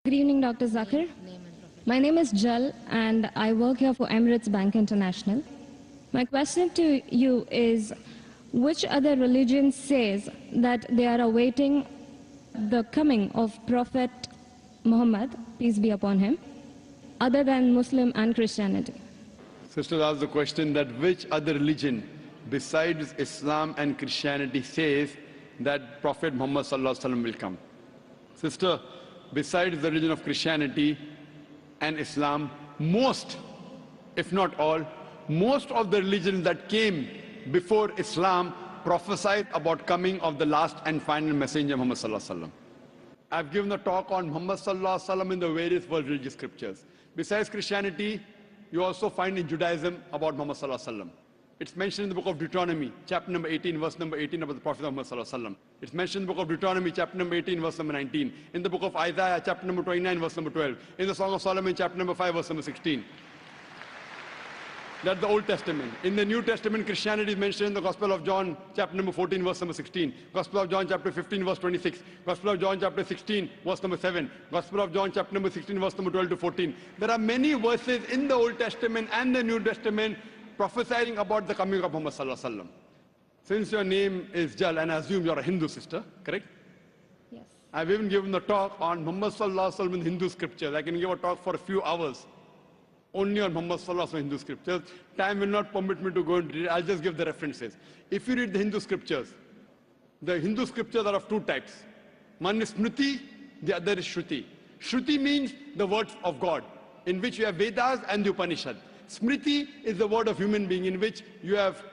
Good evening, Dr. Zakir. My name is Jal and I work here for Emirates Bank International. My question to you is, which other religion says that they are awaiting the coming of Prophet Muhammad, peace be upon him, other than Muslim and Christianity? Sister asked the question that which other religion besides Islam and Christianity says that Prophet Muhammad will come. Sister, besides the religion of Christianity and Islam, most, if not all, most of the religions that came before Islam prophesied about coming of the last and final messenger Muhammad. I've given a talk on Muhammad in the various world religious scriptures. Besides Christianity, you also find in Judaism about Muhammad. It's mentioned in the book of Deuteronomy, chapter number 18, verse number 18 about the Prophet Muhammad. It's mentioned in the book of Deuteronomy, chapter number 18, verse number 19. In the book of Isaiah, chapter number 29, verse number 12. In the Song of Solomon, chapter number 5, verse number 16. That's the Old Testament. In the New Testament, Christianity is mentioned in the Gospel of John, chapter number 14, verse number 16. Gospel of John, chapter 15, verse 26. Gospel of John, chapter 16, verse number 7. Gospel of John, chapter number 16, verse number 12 to 14. There are many verses in the Old Testament and the New Testament prophesying about the coming of Muhammad. Since your name is Jal, and I assume you're a Hindu sister, correct? Yes. I've even given a talk on Muhammad in Hindu scriptures. I can give a talk for a few hours only on Muhammad in Hindu scriptures. Time will not permit me to go into it. I'll just give the references. If you read the Hindu scriptures are of two types. One is Smriti, the other is Shruti. Shruti means the words of God, in which you have Vedas and the Upanishad. Smriti is the word of human being, in which you have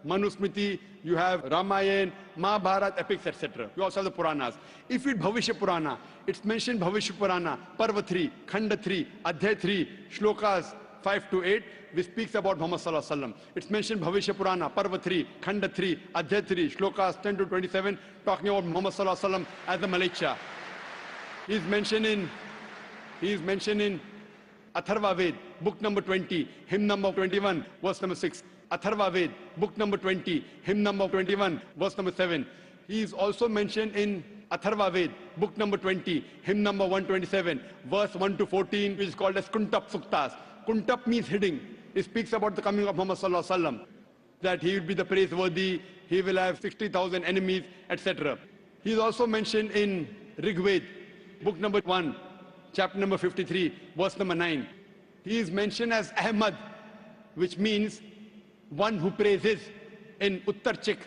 Manusmriti, you have Ramayana, Mahabharata, epics, etc. You also have the Puranas. If you read Bhavishya Purana, it's mentioned Bhavishya Purana, Parva 3, Khanda 3, Adhyay 3, Shlokas 5 to 8, which speaks about Muhammad. It's mentioned Bhavishya Purana, Parva 3, Khanda 3, Adhyay 3, Shlokas 10 to 27, talking about Muhammad as the Malacha. He is mentioned in Atharva Ved, book number 20, hymn number 21, verse number 6. Atharva Ved, book number 20, hymn number 21, verse number 7. He is also mentioned in Atharva Ved, book number 20, hymn number 127, verse 1 to 14, which is called as Kuntap Suktas. Kuntap means hiding. It speaks about the coming of Muhammad, that he will be the praiseworthy, he will have 60,000 enemies, etc. He is also mentioned in Rig Ved, book number 1, chapter number 53, verse number 9. He is mentioned as Ahmad, which means one who praises, in Uttar Chik,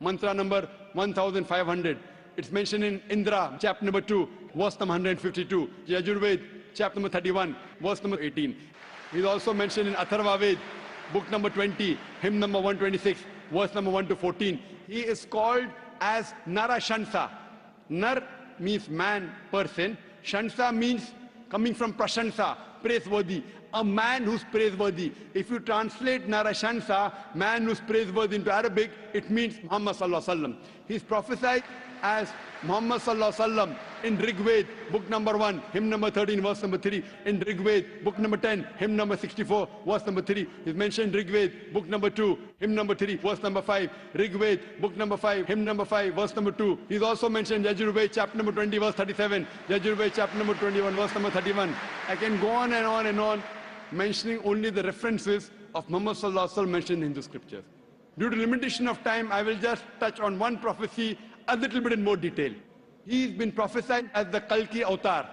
mantra number 1500. It's mentioned in Indra, chapter number 2, verse number 152. Yajurved, chapter number 31, verse number 18. He's also mentioned in Atharva Ved, book number 20, hymn number 126, verse number 1 to 14. He is called as Narashansa. Nar means man, person. Shansa means coming from Prashansa, praiseworthy. A man who's praiseworthy. If you translate Narashansa, man who's praiseworthy, into Arabic, it means Muhammad. He's prophesied as Muhammad in Rig Ved, book number 1, hymn number 13, verse number 3. In Rig Ved, book number 10, hymn number 64, verse number 3. He's mentioned Rig Ved, book number 2, hymn number 3, verse number 5. Rig Ved, book number 5, hymn number 5, verse number 2. He's also mentioned Yajurved, chapter number 20, verse 37. Yajurved, chapter number 21, verse number 31. I can go on and on and on, mentioning only the references of Muhammad mentioned in the scriptures. Due to limitation of time, I will just touch on one prophecy a little bit in more detail. He's been prophesied as the Kalki Avatar.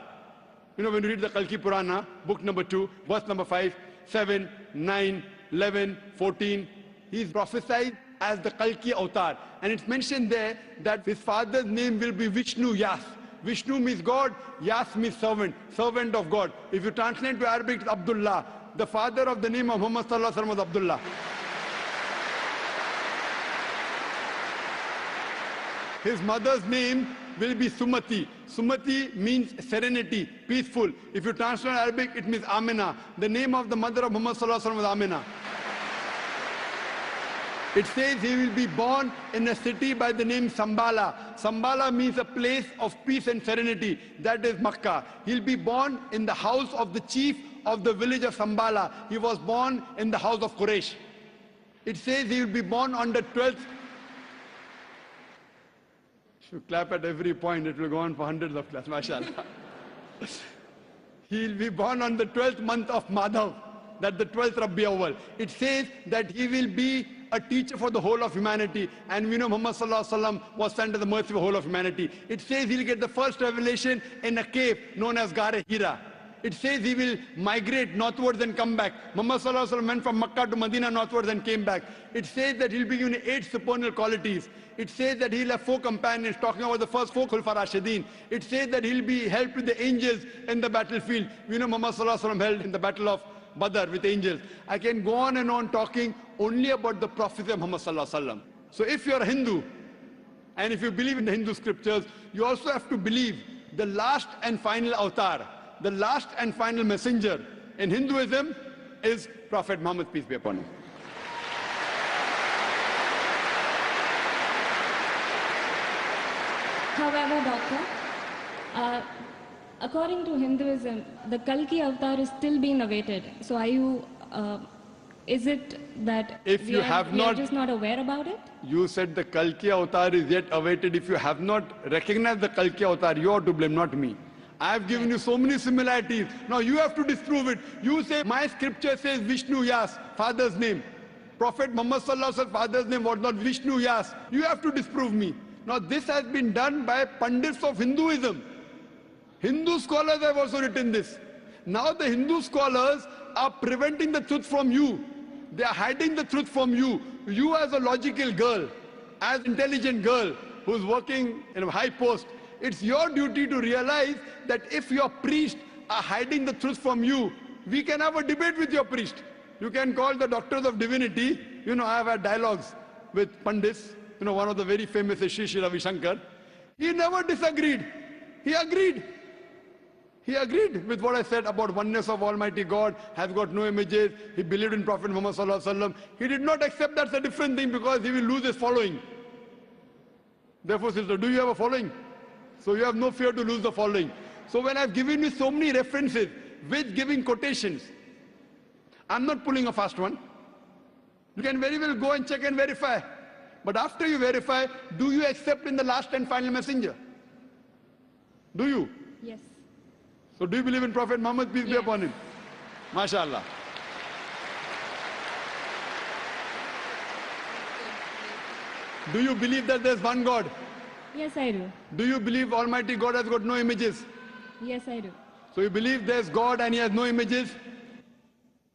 You know, when you read the Kalki Purana, book number 2, verse number 5, 7, 9, 11, 14, he's prophesied as the Kalki Avatar. And it's mentioned there that his father's name will be Vishnu Yas. Vishnu means God, Yas means servant, servant of God. If you translate to Arabic, it's Abdullah. The father of the name of Muhammad was Abdullah. His mother's name will be Sumati. Sumati means serenity, peaceful. If you translate Arabic, it means Amina. The name of the mother of Muhammad was Amina. It says he will be born in a city by the name Sambala. Sambala means a place of peace and serenity. That is Makkah. He'll be born in the house of the chief of the village of Sambala. He was born in the house of Quraysh. It says he will be born on the 12th. If you clap at every point, it will go on for hundreds of claps, mashallah. He'll be born on the 12th month of Madhav, that the 12th Rabi Awwal. It says that he will be a teacher for the whole of humanity. And we know Muhammad Sallallahu Alaihi Wasallam was sent to the mercy of the whole of humanity. It says he'll get the first revelation in a cave known as Ghar Hira. It says he will migrate northwards and come back. Muhammad Sallallahu Alaihi Wasallam went from Makkah to Medina northwards and came back. It says that he'll be given 8 supernal qualities. It says that he'll have 4 companions, talking about the first 4 Khulfa Rashidin. It says that he'll be helped with the angels in the battlefield. We know Muhammad Sallallahu Alaihi Wasallam held in the battle of Badr with angels. I can go on and on talking only about the prophecy of Muhammad Sallallahu Alaihi Wasallam. So if you're a Hindu, and if you believe in the Hindu scriptures, you also have to believe the last and final avatar, the last and final messenger in Hinduism is Prophet Muhammad, peace be upon him. However, Doctor, according to Hinduism, the Kalki avatar is still being awaited. So are you, is it that if we you are, have we not, are just not aware about it? You said the Kalki avatar is yet awaited. If you have not recognized the Kalki avatar, you are to blame, not me. I have given you so many similarities. Now you have to disprove it. You say, my scripture says Vishnu Yas, father's name. Prophet Muhammad Sallallahu Alaihi Wasallam's father's name was not Vishnu Yas. You have to disprove me. Now this has been done by Pandits of Hinduism. Hindu scholars have also written this. Now the Hindu scholars are preventing the truth from you. They are hiding the truth from you. You as a logical girl, as intelligent girl who's working in a high post, it's your duty to realize that if your priests are hiding the truth from you, we can have a debate with your priest. You can call the doctors of divinity. You know, I have had dialogues with Pandits. You know, one of the very famous is Sri Sri Ravi Shankar. He never disagreed. He agreed. He agreed with what I said about oneness of Almighty God, has got no images. He believed in Prophet Muhammad Sallallahu Alaihi Wasallam. He did not accept that's a different thing because he will lose his following. Therefore, sister, do you have a following? So you have no fear to lose the following. So when I've given you so many references with giving quotations, I'm not pulling a fast one. You can very well go and check and verify. But after you verify, do you accept in the last and final messenger? Do you? Yes. So do you believe in Prophet Muhammad, peace be upon him? MashaAllah. Do you believe that there's one God? Yes, I do. Do you believe Almighty God has got no images? Yes, I do. So you believe there's God and he has no images?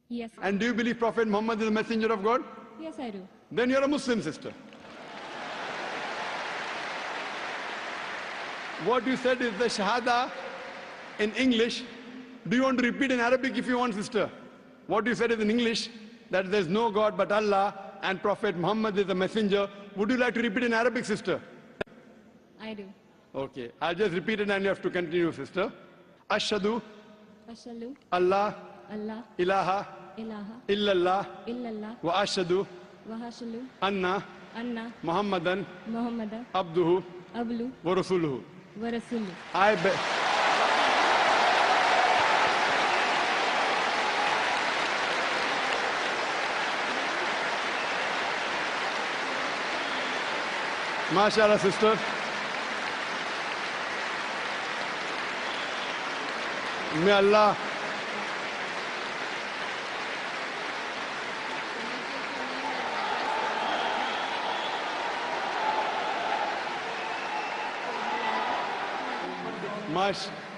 Yes. And do you believe Prophet Muhammad is a messenger of God? Yes, I do. Then you're a Muslim, sister. What you said is the Shahada in English. Do you want to repeat in Arabic if you want, sister? What you said is in English, that there's no God but Allah and Prophet Muhammad is a messenger. Would you like to repeat in Arabic, sister? I do. Okay, I'll just repeat it and you have to continue, sister. Ashhadu Ashhadu Allah Allah ilaha ilaha illallah illallah wa ashhadu wa ashhadu anna anna Muhammadan Muhammadan abduhu ablu wa rasuluhu. wa rasuluh. MashaAllah, sister. May Allah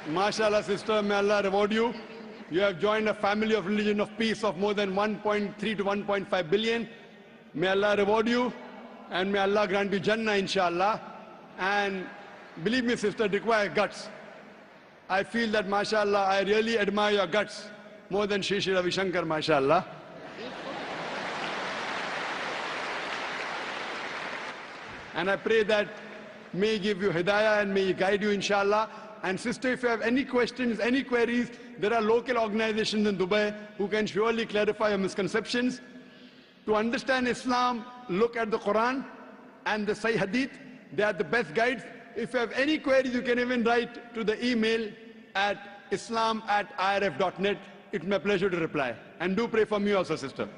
MashaAllah, sister, may Allah reward you. You have joined a family of religion of peace of more than 1.3 to 1.5 billion. May Allah reward you and may Allah grant you Jannah, inshallah. And believe me, sister, it requires guts. I feel that, mashallah, I really admire your guts more than Sri Sri Ravi Shankar, mashallah. And I pray that may He give you hidayah and may He guide you, inshallah. And sister, if you have any questions, any queries, there are local organizations in Dubai who can surely clarify your misconceptions. To understand Islam, look at the Quran and the Sahih Hadith. They are the best guides. If you have any queries, you can even write to the email at islam@irf.net. It's my pleasure to reply. And do pray for me also, sister.